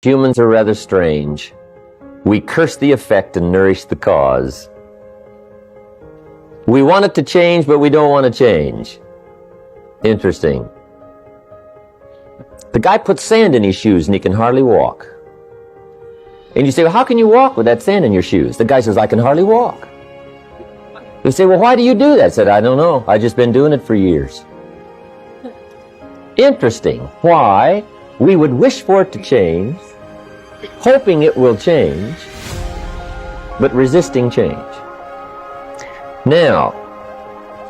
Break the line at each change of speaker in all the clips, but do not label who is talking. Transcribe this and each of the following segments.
Humans are rather strange. We curse the effect and nourish the cause. We want it to change, but we don't want to change. Interesting. The guy puts sand in his shoes and he can hardly walk. And you say, well, how can you walk with that sand in your shoes? The guy says, I can hardly walk. You say, well, why do you do that? I said, I don't know. I've just been doing it for years. Interesting. Why we would wish for it to change, hoping it will change, but resisting change. Now,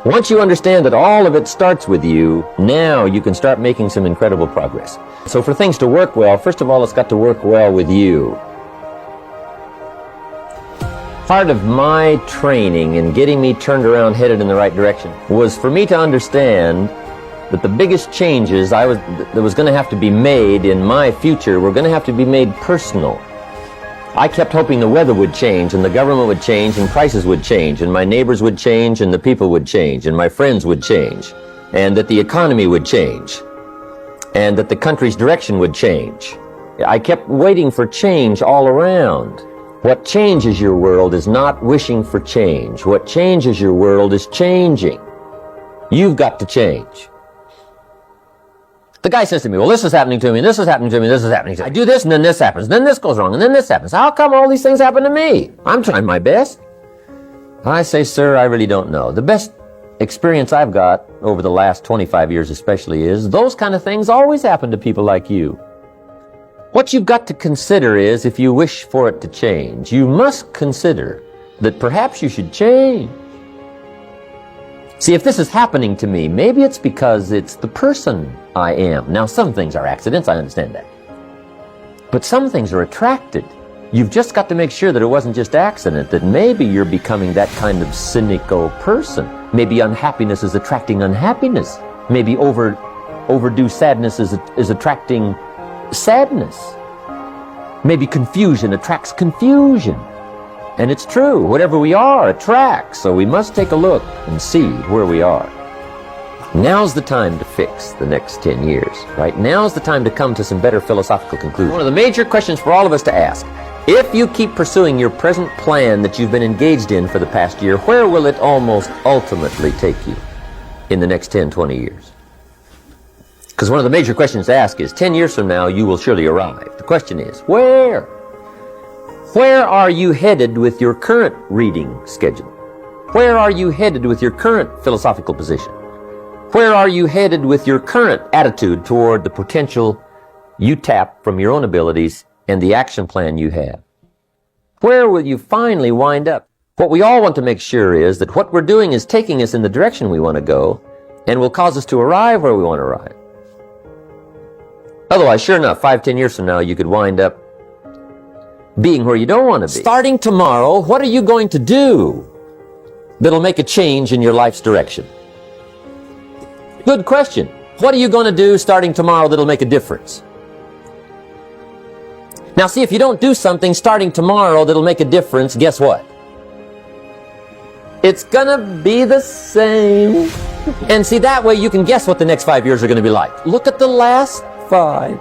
once you understand that all of it starts with you, now you can start making some incredible progress. So for things to work well, first of all, it's got to work well with you. Part of my training in getting me turned around, headed in the right direction, was for me to understand that the biggest changes that was going to have to be made in my future were going to have to be made personal. I kept hoping the weather would change, and the government would change, and prices would change, and my neighbors would change, and the people would change, and my friends would change, and that the economy would change, and that the country's direction would change. I kept waiting for change all around. What changes your world is not wishing for change. What changes your world is changing. You've got to change. The guy says to me, well, this is happening to me, this is happening to me, this is happening to me. I do this, and then this happens, and then this goes wrong, and then this happens. How come all these things happen to me? I'm trying my best. I say, sir, I really don't know. The best experience I've got over the last 25 years especially is those kind of things always happen to people like you. What you've got to consider is, if you wish for it to change, you must consider that perhaps you should change. See, if this is happening to me, maybe it's because it's the person I am. Now, some things are accidents, I understand that. But some things are attracted. You've just got to make sure that it wasn't just accident, that maybe you're becoming that kind of cynical person. Maybe unhappiness is attracting unhappiness. Maybe overdue sadness is attracting sadness. Maybe confusion attracts confusion. And it's true, whatever we are attracts, so we must take a look and see where we are. Now's the time to fix the next 10 years, right? Now's the time to come to some better philosophical conclusions. One of the major questions for all of us to ask, if you keep pursuing your present plan that you've been engaged in for the past year, where will it almost ultimately take you in the next 10, 20 years? Because one of the major questions to ask is, 10 years from now, you will surely arrive. The question is, where? Where are you headed with your current reading schedule? Where are you headed with your current philosophical position? Where are you headed with your current attitude toward the potential you tap from your own abilities and the action plan you have? Where will you finally wind up? What we all want to make sure is that what we're doing is taking us in the direction we want to go and will cause us to arrive where we want to arrive. Otherwise, sure enough, 5, 10 years from now, you could wind up being where you don't want to be. Starting tomorrow, what are you going to do that'll make a change in your life's direction? Good question. What are you going to do starting tomorrow that'll make a difference? Now see, if you don't do something starting tomorrow that'll make a difference, guess what? It's gonna be the same. And see, that way you can guess what the next 5 years are going to be like. Look at the last 5.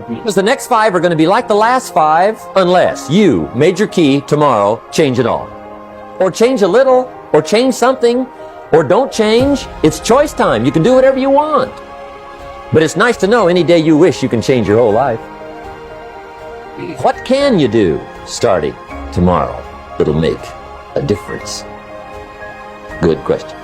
Because the next 5 are going to be like the last 5 unless you, major key, tomorrow, change it all. Or change a little, or change something, or don't change. It's choice time. You can do whatever you want. But it's nice to know any day you wish you can change your whole life. What can you do starting tomorrow that'll make a difference? Good question.